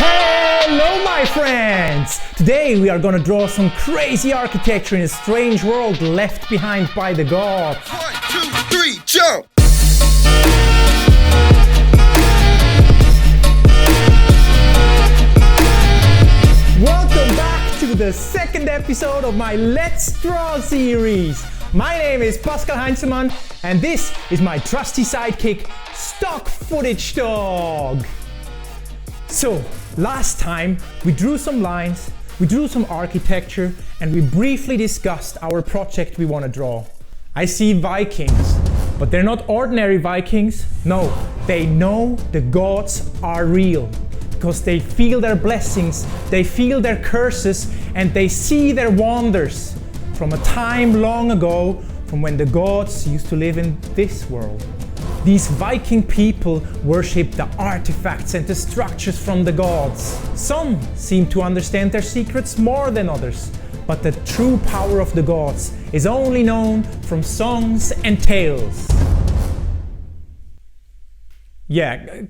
Hello my friends! Today we are gonna draw some crazy architecture in a strange world left behind by the gods. 1, 2, 3, jump! Welcome back to the second episode of my Let's Draw series. My name is Pascal Heinzelmann and this is my trusty sidekick, Stock Footage Dog. So, last time we drew some lines, we drew some architecture, and we briefly discussed our project we want to draw. I see Vikings, but they're not ordinary Vikings. No, they know the gods are real because they feel their blessings, they feel their curses, and they see their wonders from a time long ago, from when the gods used to live in this world. These Viking people worship the artifacts and the structures from the gods. Some seem to understand their secrets more than others, but the true power of the gods is only known from songs and tales. Yeah,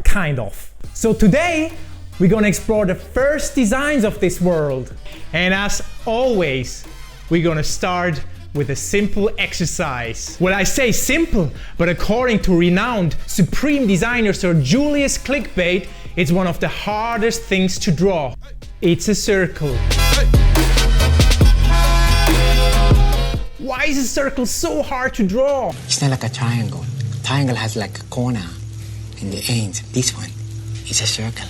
kind of. So today, we're gonna explore the first designs of this world. And as always, we're gonna start with a simple exercise. Well, I say simple, but according to renowned supreme designer Sir Julius Clickbait, it's one of the hardest things to draw. It's a circle. Why is a circle so hard to draw? It's not like a triangle. Triangle has like a corner in the ends. This one is a circle.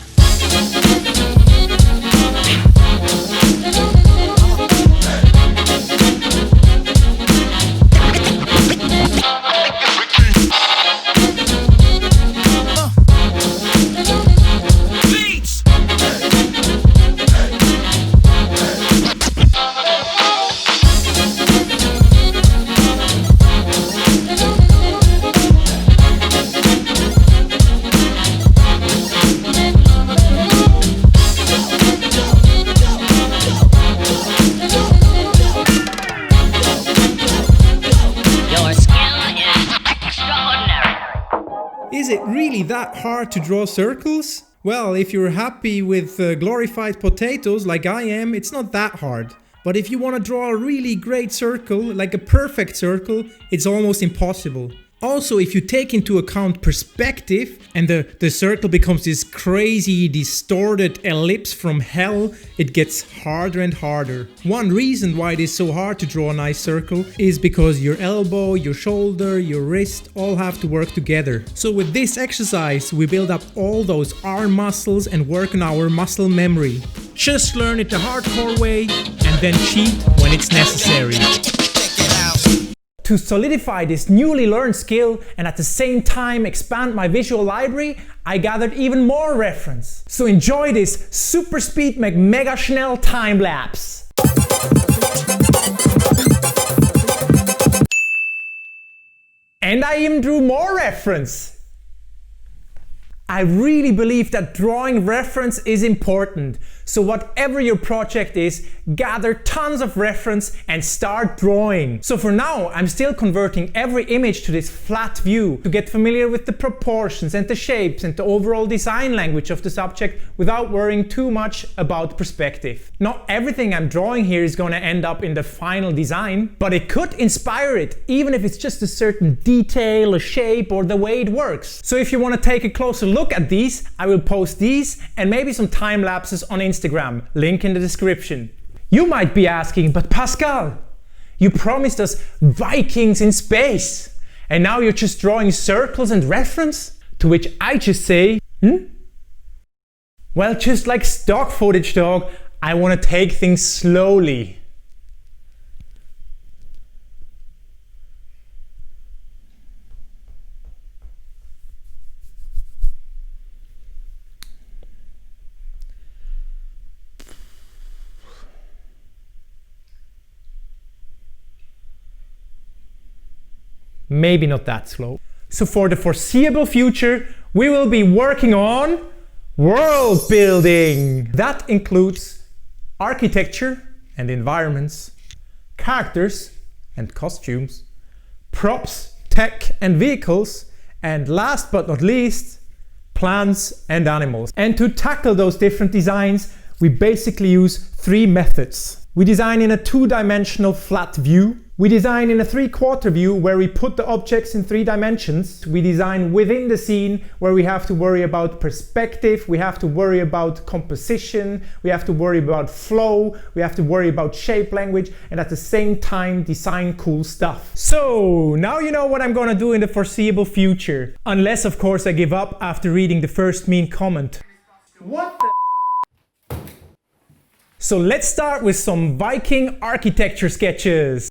Is it really that hard to draw circles? Well, if you're happy with glorified potatoes like I am, it's not that hard. But if you want to draw a really great circle, like a perfect circle, it's almost impossible. Also, if you take into account perspective and the circle becomes this crazy, distorted ellipse from hell, it gets harder and harder. One reason why it is so hard to draw a nice circle is because your elbow, your shoulder, your wrist all have to work together. So with this exercise, we build up all those arm muscles and work on our muscle memory. Just learn it the hardcore way and then cheat when it's necessary. To solidify this newly learned skill and at the same time expand my visual library, I gathered even more reference. So enjoy this super speed mega schnell time lapse. And I even drew more reference. I really believe that drawing reference is important. So whatever your project is, gather tons of reference and start drawing. So for now, I'm still converting every image to this flat view to get familiar with the proportions and the shapes and the overall design language of the subject without worrying too much about perspective. Not everything I'm drawing here is going to end up in the final design, but it could inspire it, even if it's just a certain detail, a shape, or the way it works. So if you want to take a closer look at these, I will post these and maybe some time lapses on Instagram, link in the description. You might be asking, but Pascal, you promised us Vikings in space, and now you're just drawing circles and reference? To which I just say, Well, just like Stock Footage Dog, I want to take things slowly. Maybe not that slow. So for the foreseeable future, we will be working on world building. That includes architecture and environments, characters and costumes, props, tech and vehicles, and last but not least, plants and animals. And to tackle those different designs, we basically use 3 methods. We design in a 2-dimensional flat view. We design in a 3/4 view where we put the objects in 3 dimensions. We design within the scene where we have to worry about perspective, we have to worry about composition, we have to worry about flow, we have to worry about shape language, and at the same time design cool stuff. So now you know what I'm gonna do in the foreseeable future. Unless of course I give up after reading the first mean comment. What the? So let's start with some Viking architecture sketches.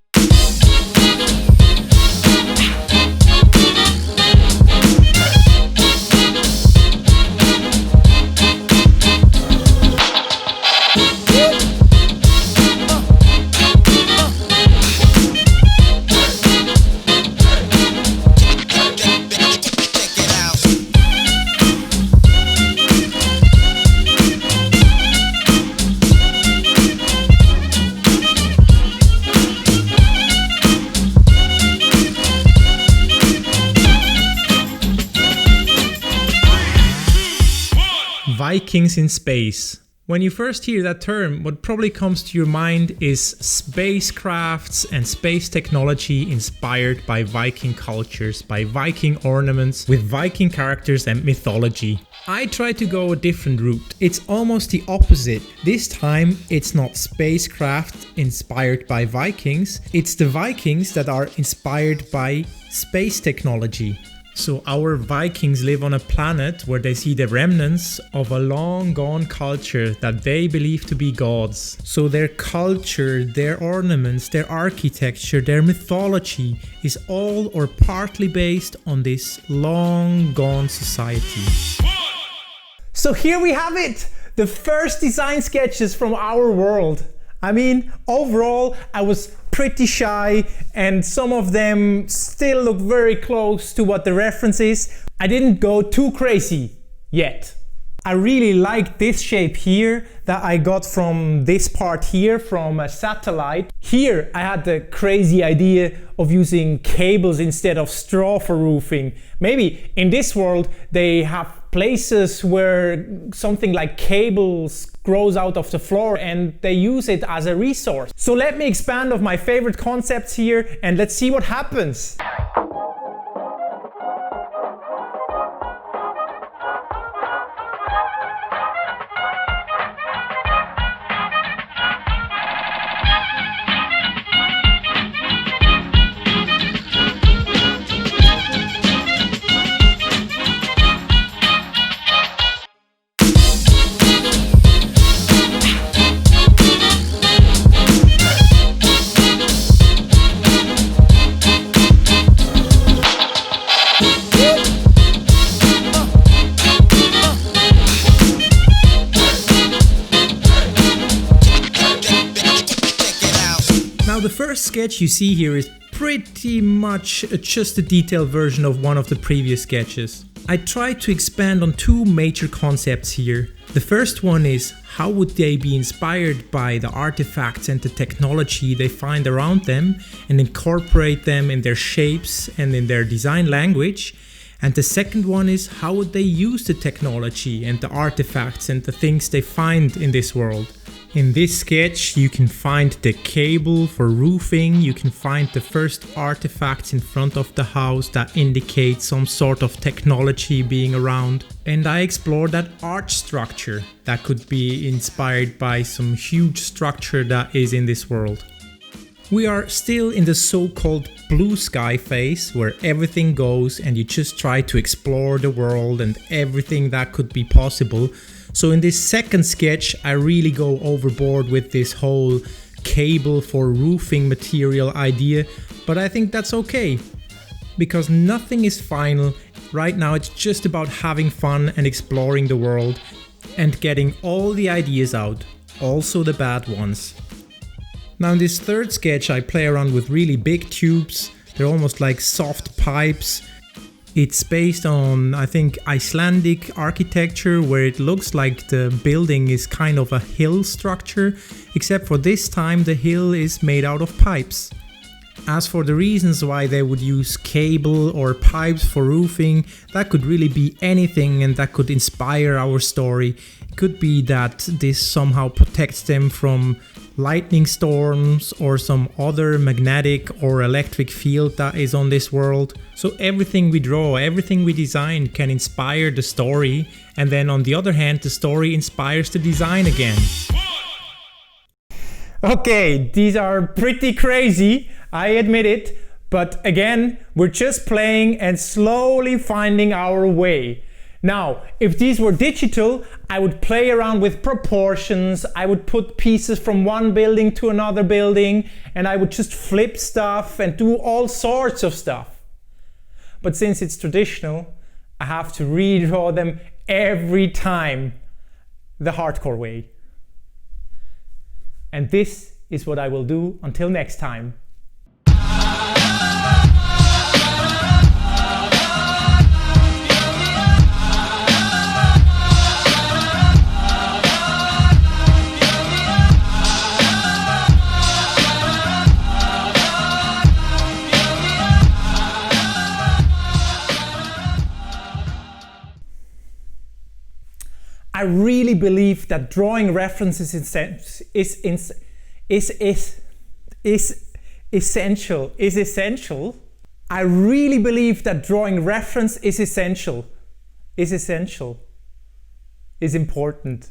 Vikings in space. When you first hear that term, what probably comes to your mind is spacecrafts and space technology inspired by Viking cultures, by Viking ornaments, with Viking characters and mythology. I try to go a different route. It's almost the opposite. This time, it's not spacecraft inspired by Vikings, it's the Vikings that are inspired by space technology. So our Vikings live on a planet where they see the remnants of a long gone culture that they believe to be gods. So their culture, their ornaments, their architecture, their mythology is all or partly based on this long gone society. So here we have it! The first design sketches from our world. I mean, overall, I was pretty shy and some of them still look very close to what the reference is. I didn't go too crazy yet. I really like this shape here that I got from this part here from a satellite. Here I had the crazy idea of using cables instead of straw for roofing. Maybe in this world they have places where something like cables grows out of the floor and they use it as a resource. So let me expand on my favorite concepts here and let's see what happens. The first sketch you see here is pretty much just a detailed version of one of the previous sketches. I tried to expand on 2 major concepts here. The first one is how would they be inspired by the artifacts and the technology they find around them and incorporate them in their shapes and in their design language. And the second one is how would they use the technology and the artifacts and the things they find in this world. In this sketch you can find the cable for roofing, you can find the first artifacts in front of the house that indicate some sort of technology being around. And I explored that arch structure that could be inspired by some huge structure that is in this world. We are still in the so-called blue sky phase where everything goes and you just try to explore the world and everything that could be possible. So in this second sketch I really go overboard with this whole cable for roofing material idea, but I think that's okay because nothing is final. Right now it's just about having fun and exploring the world and getting all the ideas out, also the bad ones. Now in this third sketch I play around with really big tubes, they're almost like soft pipes. It's based on, I think, Icelandic architecture where it looks like the building is kind of a hill structure, except for this time the hill is made out of pipes. As for the reasons why they would use cable or pipes for roofing, that could really be anything, and that could inspire our story. It could be that this somehow protects them from lightning storms or some other magnetic or electric field that is on this world. So everything we draw, everything we design can inspire the story, and then on the other hand, the story inspires the design again. Okay, these are pretty crazy, I admit it, but again, we're just playing and slowly finding our way. Now, if these were digital, I would play around with proportions, I would put pieces from one building to another building, and I would just flip stuff and do all sorts of stuff. But since it's traditional, I have to redraw them every time the hardcore way. And this is what I will do until next time. I really believe that drawing references is essential. I really believe that drawing reference is essential, is important.